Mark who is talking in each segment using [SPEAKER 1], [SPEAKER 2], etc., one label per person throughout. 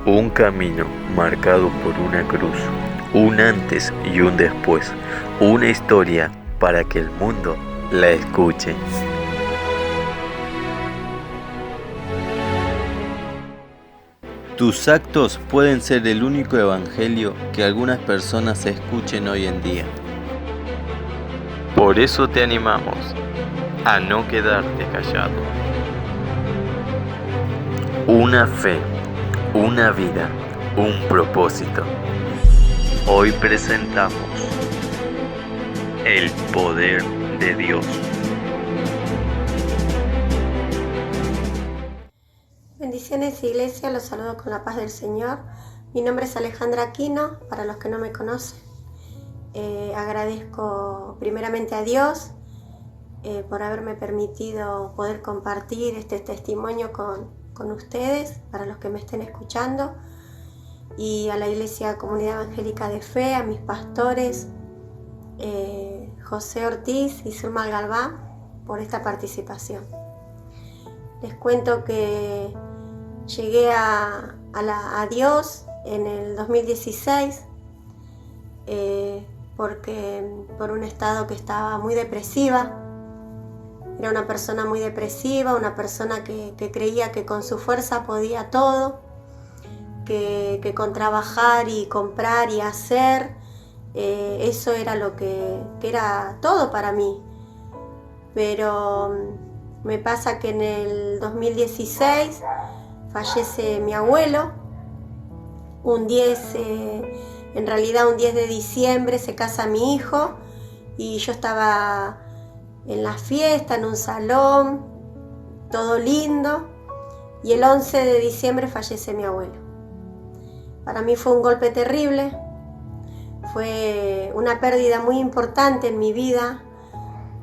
[SPEAKER 1] Un camino marcado por una cruz, un antes y un después, una historia para que el mundo la escuche. Tus actos pueden ser el único evangelio que algunas personas escuchen hoy en día. Por eso te animamos a no quedarte callado. Una fe, una vida, un propósito. Hoy presentamos el poder de Dios.
[SPEAKER 2] Bendiciones, Iglesia, los saludo con la paz del Señor. Mi nombre es Alejandra Aquino, para los que no me conocen. Agradezco primeramente a Dios por haberme permitido poder compartir este testimonio con ustedes, para los que me estén escuchando, y a la Iglesia Comunidad Evangélica de Fe, a mis pastores José Ortiz y Zulma Galván, por esta participación. Les cuento que llegué a Dios en el 2016 por un estado que estaba muy depresiva. Era una persona muy depresiva, una persona que creía que con su fuerza podía todo, que con trabajar y comprar y hacer, eso era lo que era todo para mí. Pero me pasa que en el 2016 fallece mi abuelo. Un 10 de diciembre se casa mi hijo y yo estaba en la fiesta, en un salón, todo lindo, y el 11 de diciembre fallece mi abuelo. Para mí fue un golpe terrible, fue una pérdida muy importante en mi vida,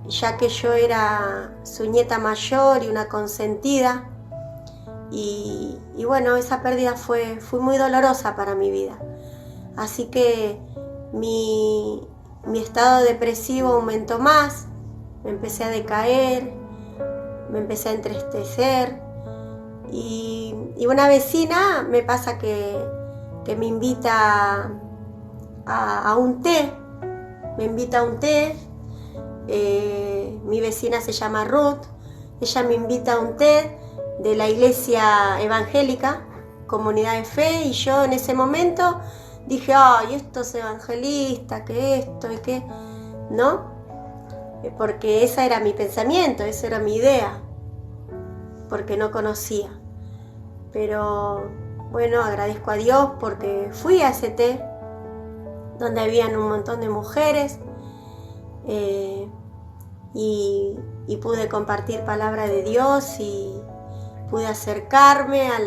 [SPEAKER 2] ya que yo era su nieta mayor y una consentida, y bueno, esa pérdida fue muy dolorosa para mi vida. Así que mi estado depresivo aumentó más, me empecé a decaer, me empecé a entristecer, y una vecina me pasa que me invita a un té, mi vecina se llama Ruth, ella me invita a un té de la Iglesia Evangélica, Comunidad de Fe, y yo en ese momento dije, ay, estos evangelistas, que esto y que, ¿no? Porque ese era mi pensamiento, esa era mi idea, porque no conocía. Pero bueno, agradezco a Dios porque fui a ese té, donde habían un montón de mujeres, y pude compartir palabra de Dios y pude acercarme a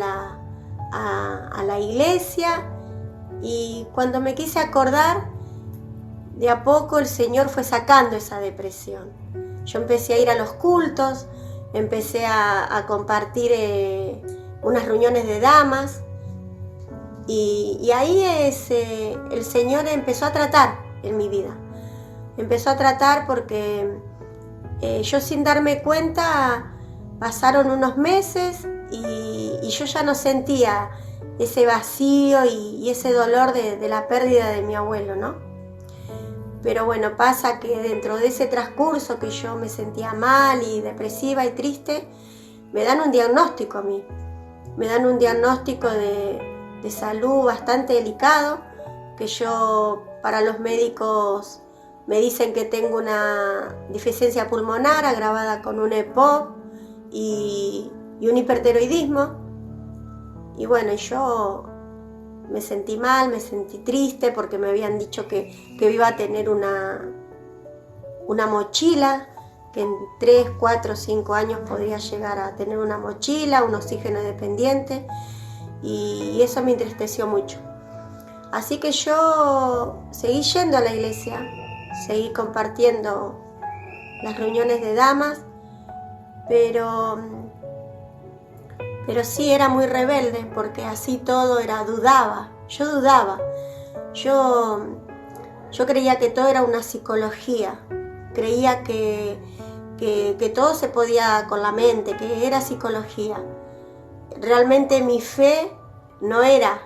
[SPEAKER 2] la iglesia, y cuando me quise acordar, de a poco el Señor fue sacando esa depresión. Yo empecé a ir a los cultos, empecé a compartir unas reuniones de damas, y ahí el Señor empezó a tratar en mi vida. Empezó a tratar porque yo, sin darme cuenta, pasaron unos meses y yo ya no sentía ese vacío y ese dolor de la pérdida de mi abuelo, ¿no? Pero bueno, pasa que dentro de ese transcurso que yo me sentía mal y depresiva y triste, me dan un diagnóstico a mí. Me dan un diagnóstico de salud bastante delicado, que yo, para los médicos, me dicen que tengo una deficiencia pulmonar agravada con un EPOC y un hipertiroidismo. Y bueno, yo me sentí mal, me sentí triste, porque me habían dicho que iba a tener una mochila, que en 3, 4, 5 años podría llegar a tener una mochila, un oxígeno dependiente, y eso me entristeció mucho. Así que yo seguí yendo a la iglesia, seguí compartiendo las reuniones de damas, pero sí era muy rebelde, porque así todo dudaba. Yo dudaba. Yo creía que todo era una psicología. Creía que todo se podía con la mente, que era psicología. Realmente mi fe no era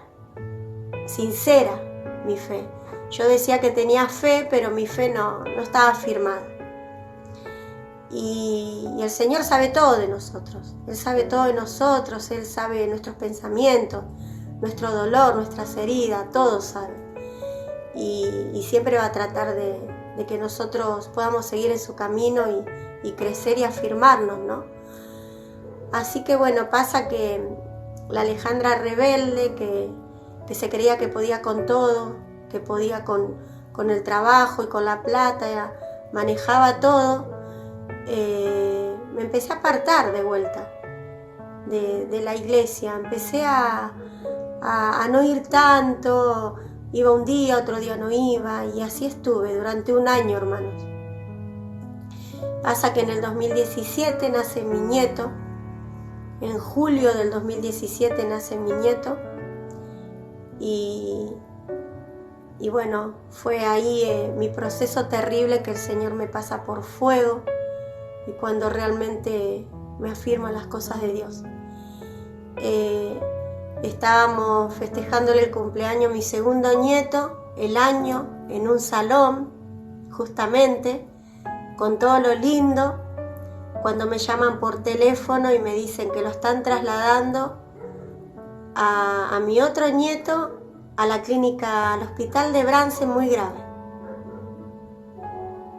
[SPEAKER 2] sincera mi fe. Yo decía que tenía fe, pero mi fe no estaba firmada. Y el Señor sabe todo de nosotros. Él sabe todo de nosotros, Él sabe nuestros pensamientos, nuestro dolor, nuestras heridas, todo sabe. Y siempre va a tratar de que nosotros podamos seguir en su camino y crecer y afirmarnos, ¿no? Así que bueno, pasa que la Alejandra rebelde, que se creía que podía con todo, que podía con el trabajo y con la plata, manejaba todo, me empecé a apartar de vuelta de la iglesia. Empecé a no ir tanto, iba un día, otro día no iba, y así estuve durante un año, hermanos. Pasa que en el 2017 nace mi nieto, en julio del 2017 nace mi nieto, y bueno, fue ahí mi proceso terrible, que el Señor me pasa por fuego, y cuando realmente me afirman las cosas de Dios. Estábamos festejándole el cumpleaños a mi segundo nieto, el año, en un salón, justamente, con todo lo lindo, cuando me llaman por teléfono y me dicen que lo están trasladando a mi otro nieto a la clínica, al hospital de Brance, muy grave.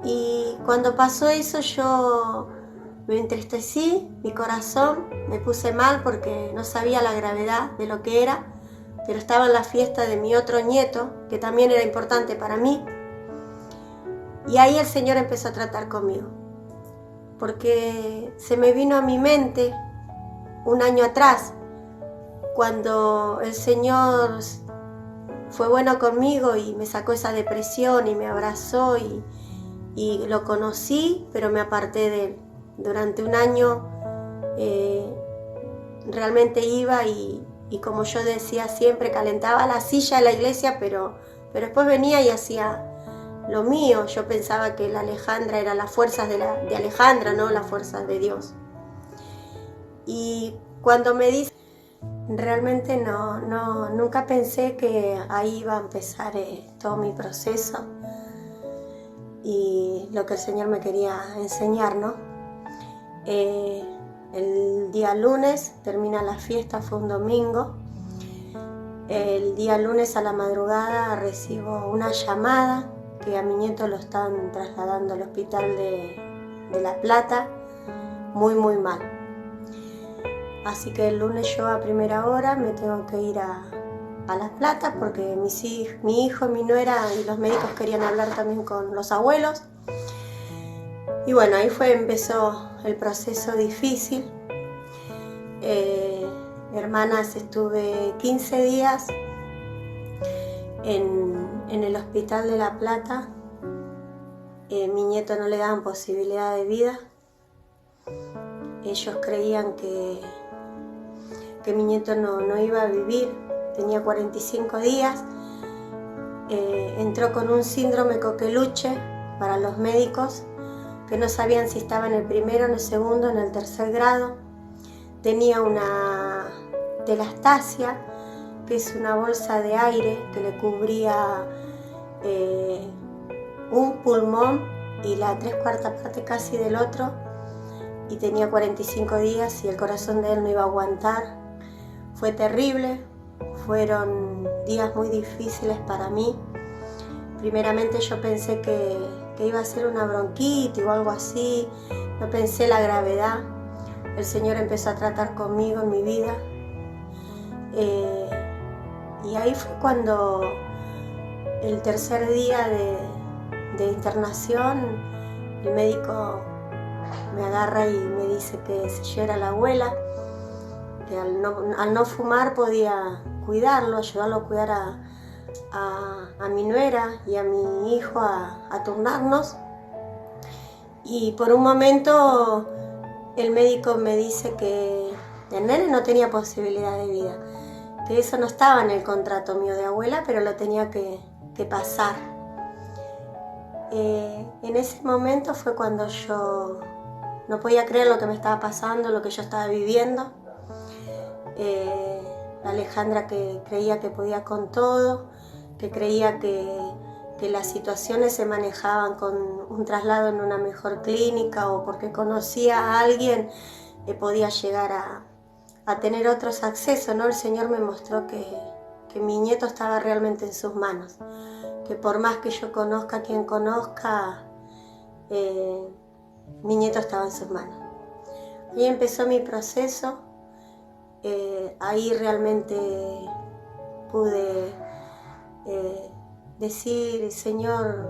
[SPEAKER 2] Y cuando pasó eso yo me entristecí, mi corazón, me puse mal porque no sabía la gravedad de lo que era, pero estaba en la fiesta de mi otro nieto, que también era importante para mí. Y ahí el Señor empezó a tratar conmigo, porque se me vino a mi mente un año atrás, cuando el Señor fue bueno conmigo y me sacó esa depresión y me abrazó y lo conocí, pero me aparté de él. Durante un año realmente iba y como yo decía siempre, calentaba la silla de la iglesia, pero después venía y hacía lo mío. Yo pensaba que la Alejandra era las fuerzas de Alejandra, no las fuerzas de Dios. Y cuando me dice, realmente nunca pensé que ahí iba a empezar todo mi proceso y lo que el Señor me quería enseñar, ¿no? El día lunes termina la fiesta, fue un domingo. El día lunes a la madrugada recibo una llamada que a mi nieto lo están trasladando al hospital de La Plata, muy muy mal. Así que el lunes yo a primera hora me tengo que ir a La Plata porque mi hijo y mi nuera y los médicos querían hablar también con los abuelos. Y bueno, ahí empezó el proceso difícil. Hermanas, estuve 15 días en el hospital de La Plata. Mi nieto no le daban posibilidad de vida. Ellos creían que mi nieto no iba a vivir. Tenía 45 días. Entró con un síndrome coqueluche para los médicos, que no sabían si estaba en el primero, en el segundo, en el tercer grado. Tenía una telastasia, que es una bolsa de aire que le cubría un pulmón y la 3/4 parte casi del otro, y tenía 45 días y el corazón de él no iba a aguantar. Fue terrible, fueron días muy difíciles para mí. Primeramente yo pensé que iba a ser una bronquitis o algo así, no pensé la gravedad. El Señor empezó a tratar conmigo en mi vida. Y ahí fue cuando el tercer día de internación, el médico me agarra y me dice que si yo era la abuela, que al no fumar podía cuidarlo, ayudarlo a cuidar a mi nuera y a mi hijo, a turnarnos. Y por un momento el médico me dice que el nene no tenía posibilidad de vida, que eso no estaba en el contrato mío de abuela, pero lo tenía que pasar. En ese momento fue cuando yo no podía creer lo que me estaba pasando, lo que yo estaba viviendo. la Alejandra que creía que podía con todo, que creía que las situaciones se manejaban con un traslado en una mejor clínica o porque conocía a alguien que podía llegar a tener otros accesos, ¿no? El Señor me mostró que mi nieto estaba realmente en sus manos, que por más que yo conozca a quien conozca, mi nieto estaba en sus manos. Ahí empezó mi proceso, ahí realmente pude decir, Señor,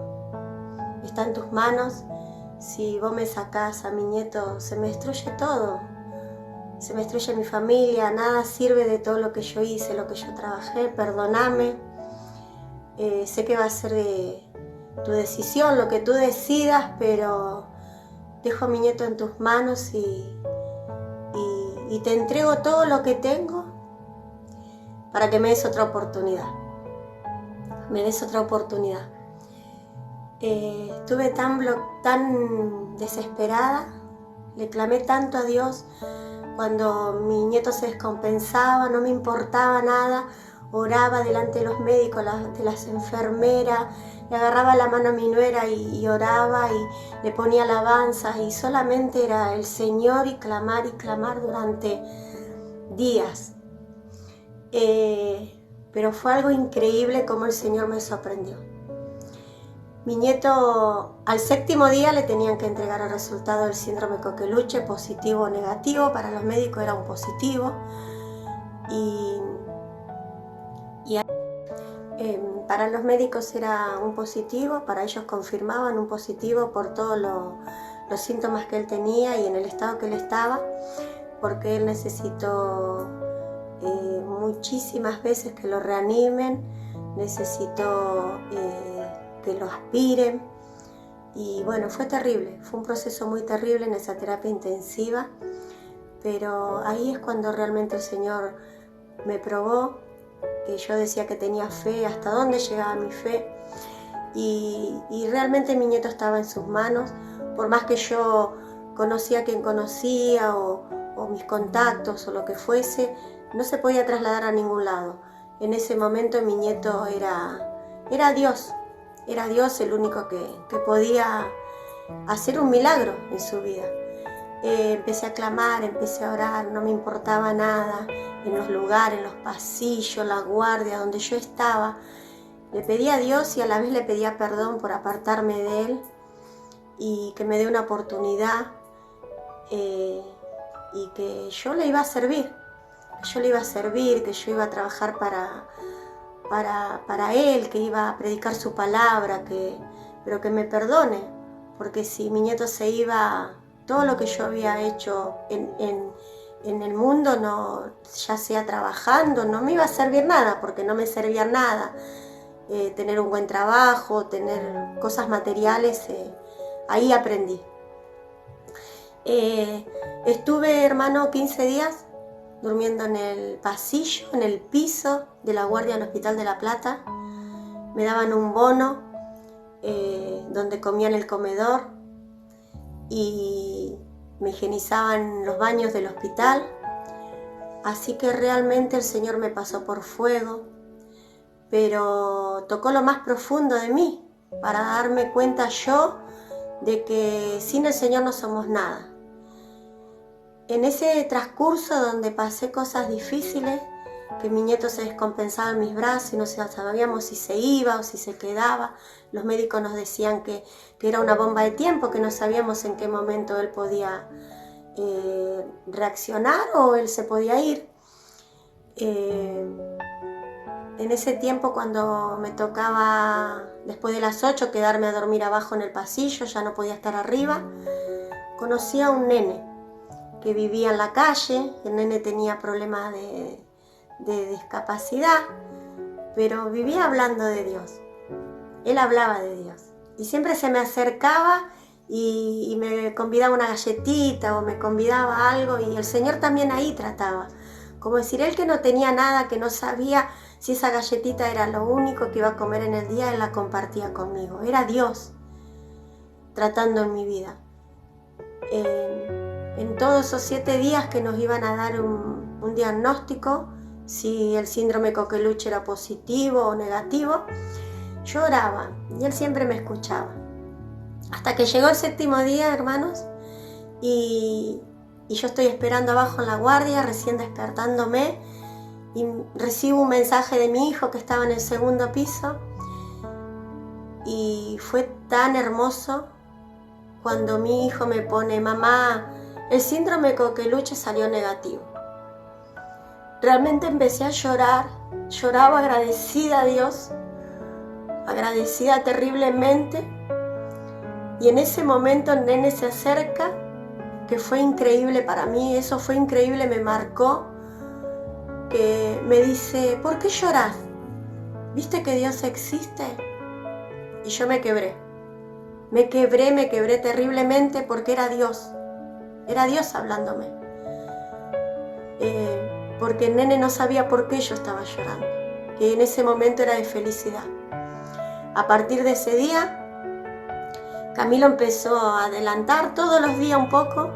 [SPEAKER 2] está en tus manos, si vos me sacás a mi nieto se me destruye todo, se me destruye mi familia, nada sirve de todo lo que yo hice, lo que yo trabajé, perdóname, sé que va a ser de tu decisión, lo que tú decidas, pero dejo a mi nieto en tus manos y te entrego todo lo que tengo para que me des otra oportunidad. Me des otra oportunidad. Estuve tan desesperada, le clamé tanto a Dios cuando mi nieto se descompensaba, no me importaba nada, oraba delante de los médicos, de las enfermeras, le agarraba la mano a mi nuera y oraba y le ponía alabanzas y solamente era el Señor y clamar durante días. Pero fue algo increíble como el Señor me sorprendió. Mi nieto al 7º día le tenían que entregar el resultado del síndrome Coqueluche, positivo o negativo. Para los médicos era un positivo. Para los médicos era un positivo, para ellos confirmaban un positivo por todos los síntomas que él tenía y en el estado que él estaba, porque él necesitó muchísimas veces que lo reanimen, necesitó que lo aspiren y bueno, fue terrible, fue un proceso muy terrible en esa terapia intensiva, pero ahí es cuando realmente el Señor me probó que yo decía que tenía fe, hasta dónde llegaba mi fe y realmente mi nieto estaba en sus manos, por más que yo conocía a quien conocía o mis contactos o lo que fuese, no se podía trasladar a ningún lado. En ese momento mi nieto era Dios el único que podía hacer un milagro en su vida. Empecé a clamar, empecé a orar, no me importaba nada, en los lugares, en los pasillos, la guardia, donde yo estaba. Le pedía a Dios y a la vez le pedía perdón por apartarme de Él y que me dé una oportunidad y que yo le iba a servir, que yo iba a trabajar para Él, que iba a predicar su palabra, pero que me perdone, porque si mi nieto se iba, todo lo que yo había hecho en el mundo, no, ya sea trabajando, no me iba a servir nada, porque no me servía nada tener un buen trabajo, tener cosas materiales, ahí aprendí. Estuve, hermano, 15 días durmiendo en el pasillo, en el piso de la guardia del Hospital de La Plata. Me daban un bono donde comía en el comedor y me higienizaban los baños del hospital. Así que realmente el Señor me pasó por fuego, pero tocó lo más profundo de mí para darme cuenta yo de que sin el Señor no somos nada. En ese transcurso donde pasé cosas difíciles, que mi nieto se descompensaba en mis brazos y no sabíamos si se iba o si se quedaba, los médicos nos decían que era una bomba de tiempo, que no sabíamos en qué momento él podía reaccionar o él se podía ir. En ese tiempo, cuando me tocaba después de las 8 quedarme a dormir abajo en el pasillo, ya no podía estar arriba, conocí a un nene que vivía en la calle. El nene tenía problemas de discapacidad, pero vivía hablando de Dios. Él hablaba de Dios y siempre se me acercaba y me convidaba una galletita o me convidaba algo, y el Señor también ahí trataba, como decir, él que no tenía nada, que no sabía si esa galletita era lo único que iba a comer en el día, él la compartía conmigo. Era Dios tratando en mi vida. En todos esos 7 días que nos iban a dar un diagnóstico, si el síndrome Coqueluche era positivo o negativo. Yo oraba y él siempre me escuchaba. Hasta que llegó el 7º día, hermanos, y yo estoy esperando abajo en la guardia, recién despertándome, y recibo un mensaje de mi hijo que estaba en el 2º piso, y fue tan hermoso cuando mi hijo me pone: mamá, el síndrome Coqueluche salió negativo. Realmente empecé a llorar, lloraba agradecida a Dios, agradecida terriblemente, y en ese momento el nene se acerca, que fue increíble para mí, eso fue increíble, me marcó, que me dice: ¿por qué lloras? ¿Viste que Dios existe? Y yo me quebré terriblemente, porque era Dios hablándome, porque el nene no sabía por qué yo estaba llorando, que en ese momento era de felicidad. A partir de ese día, Camilo empezó a adelantar todos los días un poco,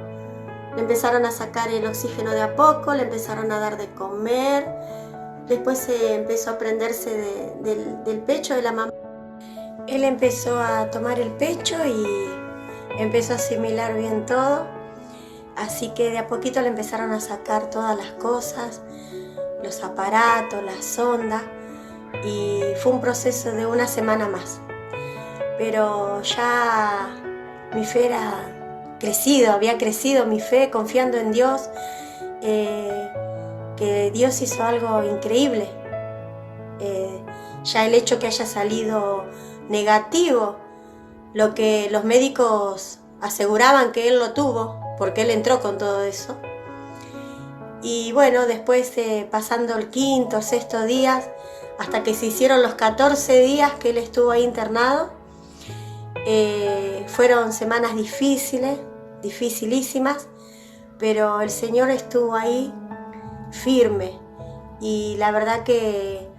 [SPEAKER 2] le empezaron a sacar el oxígeno de a poco, le empezaron a dar de comer, después empezó a prenderse del pecho de la mamá. Él empezó a tomar el pecho y empezó a asimilar bien todo, así que de a poquito le empezaron a sacar todas las cosas, los aparatos, la sonda, y fue un proceso de una semana más. Pero ya mi fe había crecido mi fe, confiando en Dios, que Dios hizo algo increíble. Ya el hecho que haya salido negativo, lo que los médicos aseguraban que él lo tuvo, porque él entró con todo eso. Y bueno, después pasando el 5º, 6º día, hasta que se hicieron los 14 días que él estuvo ahí internado, fueron semanas dificilísimas, pero el Señor estuvo ahí firme, y la verdad que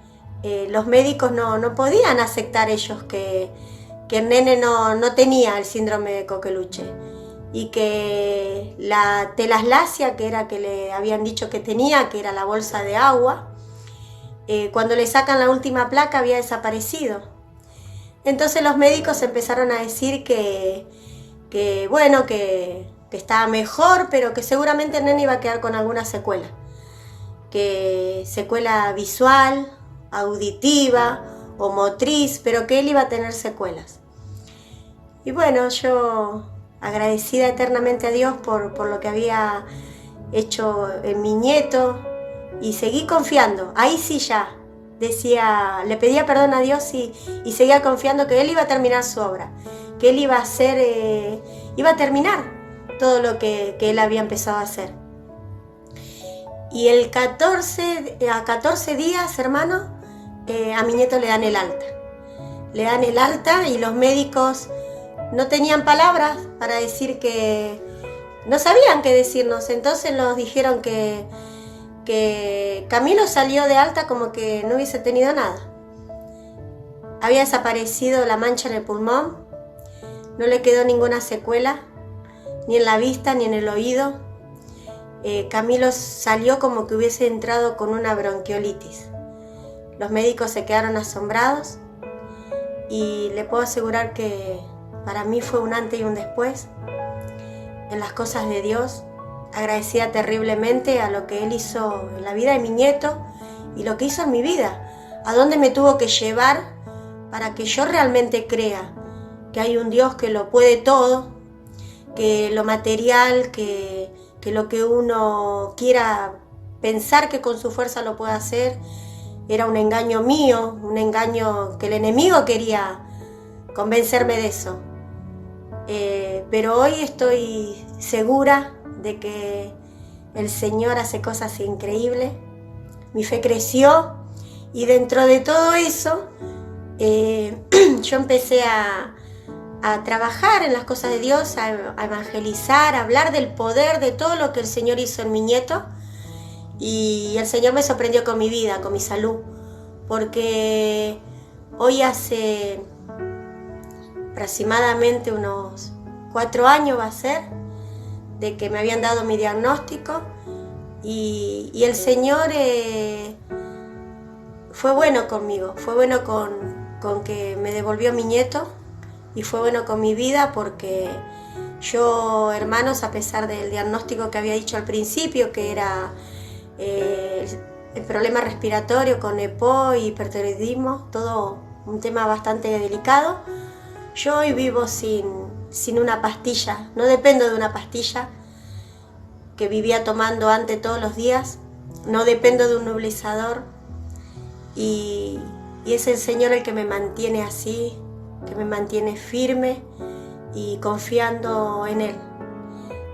[SPEAKER 2] los médicos no podían aceptar ellos que el nene no tenía el síndrome de Coqueluche, y que la telasplasia, que era que le habían dicho que tenía, que era la bolsa de agua, cuando le sacan la última placa había desaparecido. Entonces los médicos empezaron a decir que estaba mejor, pero que seguramente el nene iba a quedar con alguna secuela, que secuela visual, auditiva o motriz, pero que él iba a tener secuelas. Y bueno, yo agradecida eternamente a Dios por lo que había hecho en mi nieto, y seguí confiando. Ahí sí ya decía, le pedía perdón a Dios y seguía confiando que Él iba a terminar su obra, que Él iba a hacer, iba a terminar todo lo que Él había empezado a hacer. Y a 14 días, hermano, a mi nieto le dan el alta. Le dan el alta y los médicos no tenían palabras para decir, que no sabían qué decirnos. Entonces nos dijeron que Camilo salió de alta como que no hubiese tenido nada. Había desaparecido la mancha en el pulmón, no le quedó ninguna secuela, ni en la vista ni en el oído. Camilo salió como que hubiese entrado con una bronquiolitis. Los médicos se quedaron asombrados, y le puedo asegurar que para mí fue un antes y un después en las cosas de Dios. Agradecida terriblemente a lo que Él hizo en la vida de mi nieto y lo que hizo en mi vida, a dónde me tuvo que llevar para que yo realmente crea que hay un Dios que lo puede todo, que lo material, que lo que uno quiera pensar que con su fuerza lo puede hacer, era un engaño mío, un engaño que el enemigo quería convencerme de eso. Pero hoy estoy segura de que el Señor hace cosas increíbles. Mi fe creció, y dentro de todo eso yo empecé a trabajar en las cosas de Dios, a evangelizar, a hablar del poder de todo lo que el Señor hizo en mi nieto. Y el Señor me sorprendió con mi vida, con mi salud, porque hoy hace aproximadamente unos 4 años va a ser de que me habían dado mi diagnóstico, Y el Señor fue bueno conmigo, fue bueno con que me devolvió mi nieto y fue bueno con mi vida porque yo, hermanos, a pesar del diagnóstico que había dicho al principio, que era el problema respiratorio con EPO y hipertiroidismo, todo un tema bastante delicado, yo hoy vivo sin una pastilla, no dependo de una pastilla que vivía tomando antes todos los días, no dependo de un nebulizador y es el Señor el que me mantiene así, que me mantiene firme y confiando en Él.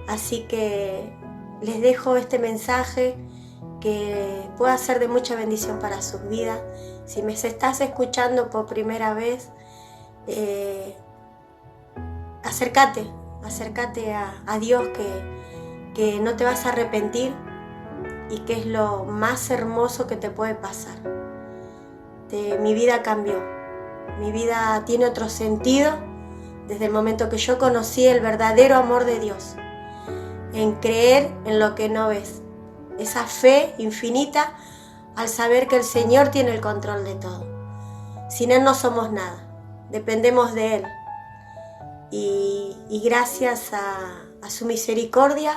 [SPEAKER 2] Así que les dejo este mensaje que pueda ser de mucha bendición para sus vidas. Si me estás escuchando por primera vez, acércate a Dios, que no te vas a arrepentir y que es lo más hermoso que te puede pasar. Mi vida cambió, mi vida tiene otro sentido desde el momento que yo conocí el verdadero amor de Dios, en creer en lo que no ves, esa fe infinita al saber que el Señor tiene el control de todo. Sin Él no somos nada, dependemos de Él y gracias a su misericordia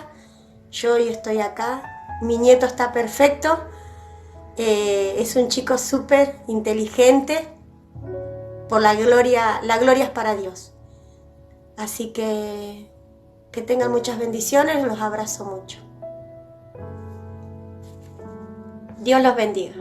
[SPEAKER 2] yo hoy estoy acá. Mi nieto está perfecto, es un chico súper inteligente, por la gloria es para Dios. Así que tengan muchas bendiciones, los abrazo mucho. Dios los bendiga.